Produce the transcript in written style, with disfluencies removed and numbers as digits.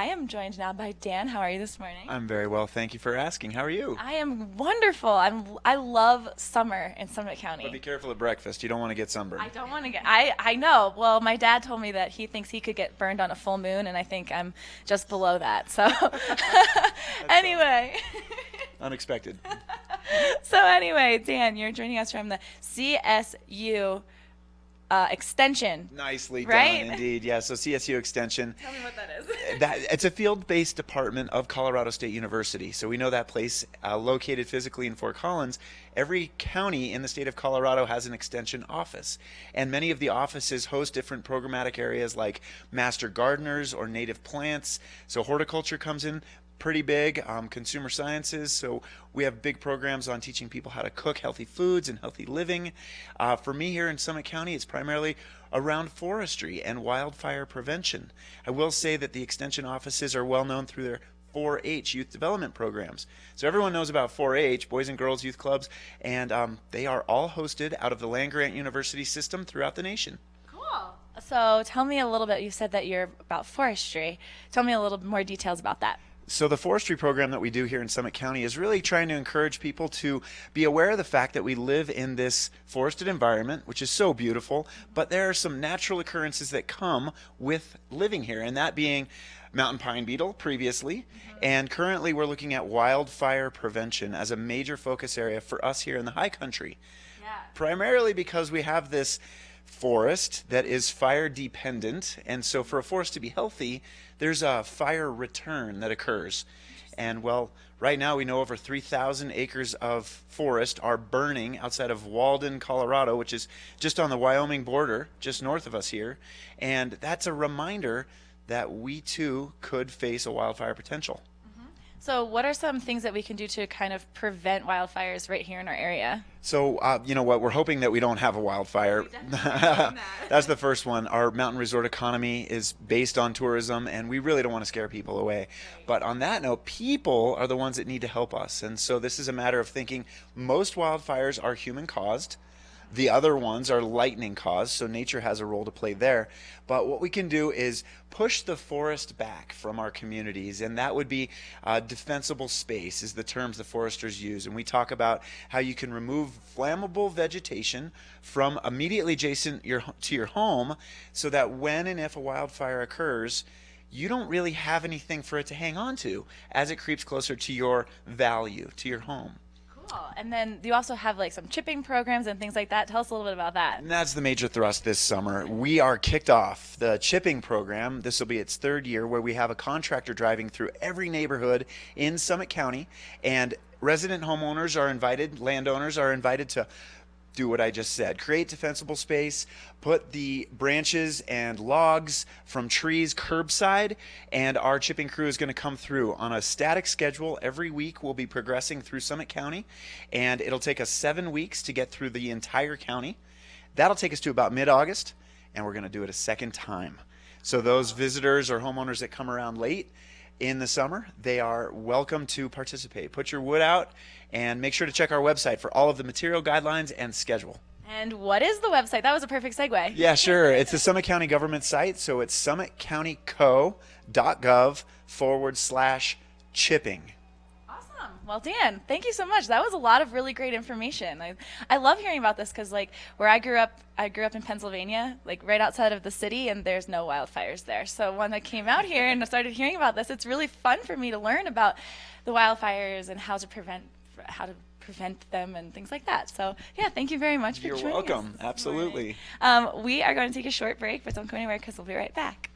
am joined now by Dan. How are you this morning? I'm very well, thank you for asking. How are you? I am wonderful. I love summer in Summit County. But be careful at breakfast. You don't want to get sunburned. I don't want to get. I know. Well, my dad told me that he thinks he could get burned on a full moon, and I think I'm just below that. So, anyway. Unexpected. So anyway, Dan, you're joining us from the CSU Extension. Nicely right? done, indeed. Yeah, so CSU Extension. Tell me what that is. It's a field-based department of Colorado State University. So we know that place, located physically in Fort Collins. Every county in the state of Colorado has an extension office. And many of the offices host different programmatic areas like master gardeners or native plants. So horticulture comes in pretty big, consumer sciences, so we have big programs on teaching people how to cook healthy foods and healthy living. For me here in Summit County, it's primarily around forestry and wildfire prevention. I will say that the extension offices are well known through their 4-H youth development programs. So everyone knows about 4-H, Boys and Girls Youth Clubs, and they are all hosted out of the land-grant university system throughout the nation. Cool. So tell me a little bit, you said that you're about forestry. Tell me a little more details about that. So the forestry program that we do here in Summit County is really trying to encourage people to be aware of the fact that we live in this forested environment, which is so beautiful, but there are some natural occurrences that come with living here, and that being mountain pine beetle previously, and currently we're looking at wildfire prevention as a major focus area for us here in the high country. Yeah. Primarily because we have this forest that is fire dependent, and so for a forest to be healthy, there's a fire return that occurs. And well, right now we know over 3,000 acres of forest are burning outside of Walden, Colorado, which is just on the Wyoming border, just north of us here. And that's a reminder that we too could face a wildfire potential. So what are some things that we can do to kind of prevent wildfires right here in our area? So, you know what, we're hoping that we don't have a wildfire. That's the first one. Our mountain resort economy is based on tourism, and we really don't want to scare people away. Right. But on that note, people are the ones that need to help us. And so this is a matter of thinking most wildfires are human-caused. The other ones are lightning caused, so nature has a role to play there. But what we can do is push the forest back from our communities, and that would be defensible space is the terms the foresters use. And we talk about how you can remove flammable vegetation from immediately adjacent to your home so that when and if a wildfire occurs, you don't really have anything for it to hang on to as it creeps closer to your value, to your home. Cool. And then you also have like some chipping programs and things like that. Tell us a little bit about that. And that's the major thrust this summer. We are kicked off the chipping program. This will be its third year, where we have a contractor driving through every neighborhood in Summit County, and resident homeowners are invited, landowners are invited to do what I just said. Create defensible space, put the branches and logs from trees curbside, and our chipping crew is going to come through on a static schedule. Every week we'll be progressing through Summit County, and it'll take us 7 weeks to get through the entire county. That'll take us to about mid-August, and we're going to do it a second time. So those visitors or homeowners that come around late in the summer, they are welcome to participate. Put your wood out, and make sure to check our website for all of the material guidelines and schedule. And what is the website? That was a perfect segue. Yeah, sure. It's the Summit County government site, so it's summitcountyco.gov/chipping. Awesome. Well, Dan, thank you so much. That was a lot of really great information. I love hearing about this because, like, where I grew up in Pennsylvania, like right outside of the city, and there's no wildfires there. So when I came out here and I started hearing about this, it's really fun for me to learn about the wildfires and how to prevent them and things like that. So yeah, thank you very much for joining us. You're welcome. Absolutely. We are going to take a short break, but don't go anywhere because we'll be right back.